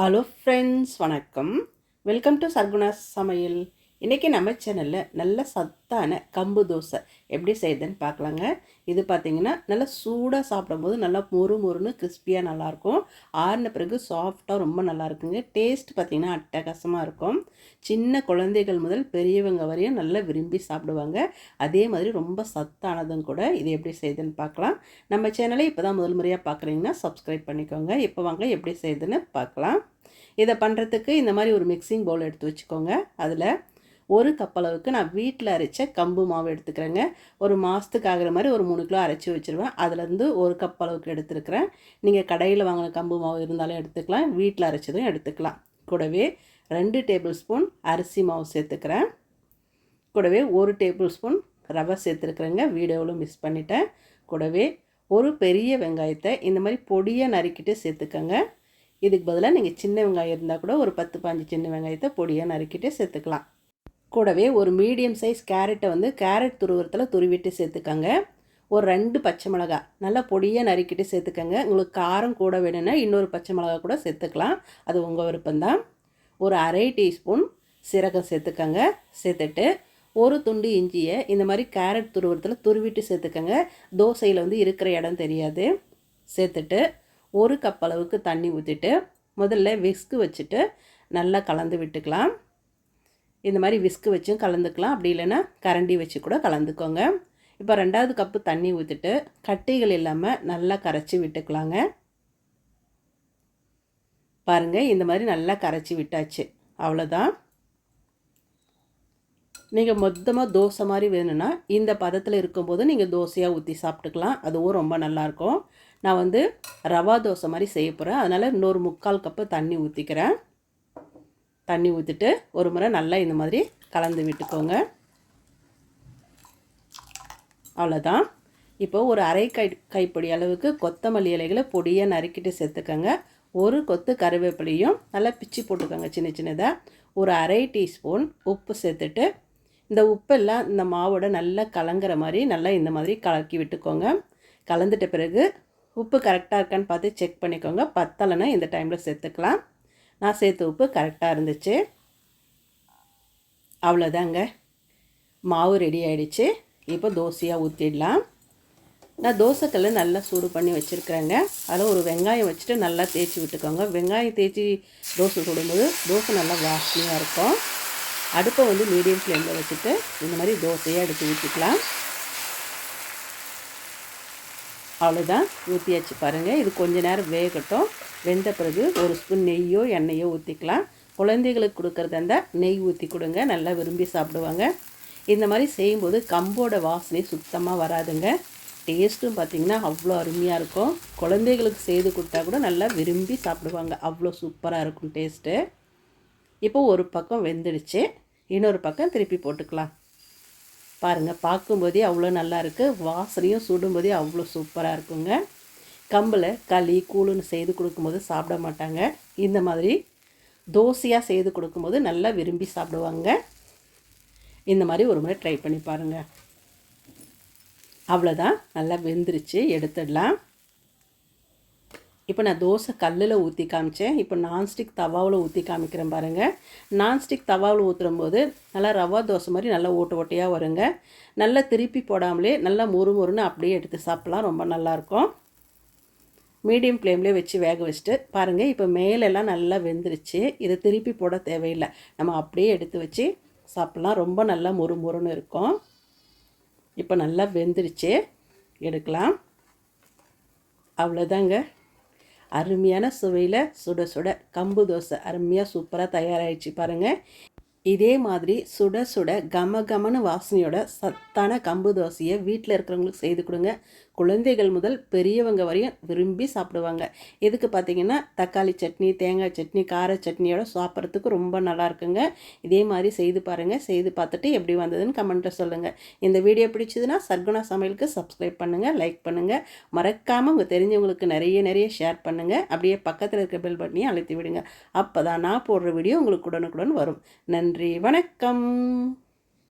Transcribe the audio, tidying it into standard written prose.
Hello friends, வணக்கம். Welcome to Sargunas சமையல். இன்றைக்கி நம்ம சேனலில் நல்ல சத்தான கம்பு தோசை எப்படி செய்யுதுன்னு பார்க்கலாங்க. இது பார்த்திங்கன்னா நல்லா சூடாக சாப்பிடும்போது நல்லா மொறு மொறுன்னு கிறிஸ்பியாக நல்லாயிருக்கும். ஆறின பிறகு சாஃப்டாக ரொம்ப நல்லாயிருக்குங்க. டேஸ்ட் பார்த்திங்கன்னா அட்டகாசமாக இருக்கும். சின்ன குழந்தைகள் முதல் பெரியவங்க வரையும் நல்லா விரும்பி சாப்பிடுவாங்க. அதே மாதிரி ரொம்ப சத்தானதும் கூட. இது எப்படி செய்யுதுன்னு பார்க்கலாம். நம்ம சேனலை இப்போ தான் முதல் முறையாக பார்க்குறீங்கன்னா சப்ஸ்கிரைப் பண்ணிக்கோங்க. இப்போ வாங்க எப்படி செய்யுதுன்னு பார்க்கலாம். இதை பண்ணுறதுக்கு இந்த மாதிரி ஒரு மிக்சிங் பவுல் எடுத்து வச்சுக்கோங்க. அதில் ஒரு கப் அளவுக்கு நான் வீட்டில் அரைச்ச கம்பு மாவு எடுத்துக்கிறேங்க. ஒரு மாதத்துக்கு ஆகிற மாதிரி ஒரு 3 கிலோ அரைச்சி வச்சுருவேன். அதுலேருந்து ஒரு கப் அளவுக்கு எடுத்துருக்கிறேன். நீங்கள் கடையில் வாங்கின கம்பு மாவு இருந்தாலும் எடுத்துக்கலாம், வீட்டில் அரைச்சதும் எடுத்துக்கலாம். கூடவே 2 டேபிள் ஸ்பூன் அரிசி மாவு சேர்த்துக்கிறேன். கூடவே 1 டேபிள் ஸ்பூன் ரவை சேர்த்துருக்குறேங்க. வீடியோவில் மிஸ் பண்ணிட்டேன். கூடவே ஒரு பெரிய வெங்காயத்தை இந்த மாதிரி பொடியாக நறுக்கிட்டு சேர்த்துக்கோங்க. இதுக்கு பதிலாக நீங்கள் சின்ன வெங்காயம் இருந்தால் கூட ஒரு 10-15 சின்ன வெங்காயத்தை பொடியாக நறுக்கிட்டு சேர்த்துக்கலாம். கூடவே ஒரு மீடியம் சைஸ் கேரட்டை கேரட் துருவரத்தில் துருவிட்டு சேர்த்துக்கோங்க. ஒரு 2 பச்சை மிளகா நல்லா பொடியாக நறுக்கிட்டு சேர்த்துக்கோங்க. உங்களுக்கு காரம் கூட வேணும்னா இன்னொரு பச்சை மிளகா கூட சேர்த்துக்கலாம், அது உங்கள் விருப்பம்தான். ஒரு அரை டீஸ்பூன் சீரகம் சேர்த்துக்கோங்க. சேர்த்துட்டு ஒரு துண்டு இஞ்சியை இந்த மாதிரி கேரட் துருவரத்தில் துருவிட்டு சேர்த்துக்கோங்க. தோசையில் இருக்கிற இடம் தெரியாது. சேர்த்துட்டு ஒரு கப் அளவுக்கு தண்ணி ஊற்றிட்டு முதல்ல விஸ்கு வச்சுட்டு நல்லா கலந்து விட்டுக்கலாம். இந்த மாதிரி விஸ்கு வச்சும் கலந்துக்கலாம், அப்படி இல்லைன்னா கரண்டி வச்சு கூட கலந்துக்கோங்க. இப்போ 2வது கப்பு தண்ணி ஊற்றிட்டு கட்டிகள் இல்லாமல் நல்லா கரைச்சி விட்டுக்கலாங்க. பாருங்கள், இந்த மாதிரி நல்லா கரைச்சி விட்டாச்சு. அவ்வளோதான். நீங்கள் மொத்தமாக தோசை மாதிரி வேணும்னா இந்த பதத்தில் இருக்கும்போது நீங்கள் தோசையாக ஊற்றி சாப்பிட்டுக்கலாம், அதுவும் ரொம்ப நல்லாயிருக்கும். நான் ரவா தோசை மாதிரி செய்ய போகிறேன், அதனால் இன்னொரு 3/4 கப்பு தண்ணி ஊற்றிக்கிறேன். தண்ணி ஊற்றிட்டு ஒரு முறை நல்லா இந்த மாதிரி கலந்து விட்டுக்கோங்க. அவ்வளோதான். இப்போது ஒரு அரை கைப்பிடி அளவுக்கு கொத்தமல்லி இலைகளை பொடியாக நறுக்கிட்டு சேர்த்துக்கோங்க. ஒரு கொத்து கருவேப்பிலையும் நல்லா பிச்சு போட்டுக்கோங்க சின்ன சின்னதாக. ஒரு அரை டீஸ்பூன் உப்பு சேர்த்துட்டு இந்த உப்பெல்லாம் இந்த மாவோட நல்லா கலங்குற மாதிரி நல்லா இந்த மாதிரி கலக்கி விட்டுக்கோங்க. கலந்துட்ட பிறகு உப்பு கரெக்டாக இருக்கான்னு பார்த்து செக் பண்ணிக்கோங்க. பத்தலைன்னா இந்த டைமில் சேர்த்துக்கலாம். நான் சேர்த்த உப்பு கரெக்டாக இருந்துச்சு. அவ்வளோதாங்க, மாவு ரெடி ஆகிடுச்சு. இப்போ தோசையாக ஊற்றிடலாம். நான் தோசைக்கல்லை நல்லா சூடு பண்ணி வச்சுருக்கிறேங்க. அதில் ஒரு வெங்காயம் வச்சுட்டு நல்லா தேய்ச்சி விட்டுக்கோங்க. வெங்காயம் தேய்ச்சி தோசை சுடும்போது தோசை நல்லா வாசனையாக இருக்கும். அடுப்பை மீடியம் ஃப்ளேமில் வச்சுட்டு இந்த மாதிரி தோசையாக எடுத்து ஊற்றிக்கலாம். அவ்வளோதான், ஊற்றியாச்சு. பாருங்கள், இது கொஞ்சம் நேரம் வேகட்டும். வெந்த பிறகு ஒரு ஸ்பூன் நெய்யோ எண்ணெயோ ஊற்றிக்கலாம். குழந்தைகளுக்கு கொடுக்குறதா இருந்தால் நெய் ஊற்றி கொடுங்க, நல்லா விரும்பி சாப்பிடுவாங்க. இந்த மாதிரி செய்யும்போது கம்போட வாசனை சுத்தமாக வராதுங்க. டேஸ்ட்டும் பார்த்திங்கன்னா அவ்வளோ அருமையாக இருக்கும். குழந்தைகளுக்கு செய்து கொடுத்தா கூட நல்லா விரும்பி சாப்பிடுவாங்க, அவ்வளோ சூப்பராக இருக்கும் டேஸ்ட்டு. இப்போ ஒரு பக்கம் வெந்துடுச்சு, இன்னொரு பக்கம் திருப்பி போட்டுக்கலாம். பாருங்கள், பார்க்கும்போதே அவ்வளோ நல்லா இருக்குது. வாசனையும் சுடும்போதே அவ்வளோ சூப்பராக இருக்குங்க. கம்பில் களி கூழுன்னு செய்து கொடுக்கும்போது சாப்பிட மாட்டாங்க. இந்த மாதிரி தோசையாக செய்து கொடுக்கும்போது நல்லா விரும்பி சாப்பிடுவாங்க. இந்த மாதிரி ஒரு முறை ட்ரை பண்ணி பாருங்கள். அவ்வளோதான், நல்லா வெந்துருச்சு, எடுத்துடலாம். இப்போ நான் தோசை கல்லில் ஊற்றி காமிச்சேன். இப்போ நான்ஸ்டிக் தவாவில் ஊற்றி காமிக்கிறேன் பாருங்கள். நான்ஸ்டிக் தவாவில் ஊற்றும்போது நல்லா ரவா தோசை மாதிரி நல்லா ஓட்டு ஓட்டையாக வருங்க. நல்லா திருப்பி போடாமலே நல்லா மொறு மொறுன்னு அப்படியே எடுத்து சாப்பிட்லாம், ரொம்ப நல்லாயிருக்கும். மீடியம் ஃப்ளேம்லேயே வச்சு வேக வச்சுட்டு பாருங்கள், இப்போ மேலெல்லாம் நல்லா வெந்துருச்சு. இதை திருப்பி போட தேவையில்லை, நம்ம அப்படியே எடுத்து வச்சு சாப்பிட்லாம், ரொம்ப நல்லா மொறு மொறுன்னு இருக்கும். இப்போ நல்லா வெந்துருச்சு, எடுக்கலாம். அவ்வளோதாங்க, அருமையான சுவையில் சுட சுட கம்பு தோசை அருமையாக சூப்பராக தயாராகிடுச்சு பாருங்கள். இதே மாதிரி சுட சுட கம கமன்னு வாசனையோட சத்தான கம்பு தோசையை வீட்டில் இருக்கிறவங்களுக்கு செய்து கொடுங்க. குழந்தைகள் முதல் பெரியவங்க வரையும் விரும்பி சாப்பிடுவாங்க. இதுக்கு பார்த்திங்கன்னா தக்காளி சட்னி, தேங்காய் சட்னி, கார சட்னியோட சாப்பிட்றதுக்கு ரொம்ப நல்லா இருக்குங்க. இதே மாதிரி செய்து பாருங்கள். செய்து பார்த்துட்டு எப்படி வந்ததுன்னு கமெண்ட்டில் சொல்லுங்கள். இந்த வீடியோ பிடிச்சதுன்னா சர்குணா சமையலுக்கு சப்ஸ்கிரைப் பண்ணுங்கள், லைக் பண்ணுங்கள். மறக்காமல் உங்கள் தெரிஞ்சவங்களுக்கு நிறைய ஷேர் பண்ணுங்கள். அப்படியே பக்கத்தில் இருக்க பெல் பட்டனையும் அழுத்தி விடுங்க. அப்போ தான் நான் போடுற வீடியோ உங்களுக்கு உடனுக்குடன் வரும். நன்றி, வணக்கம்.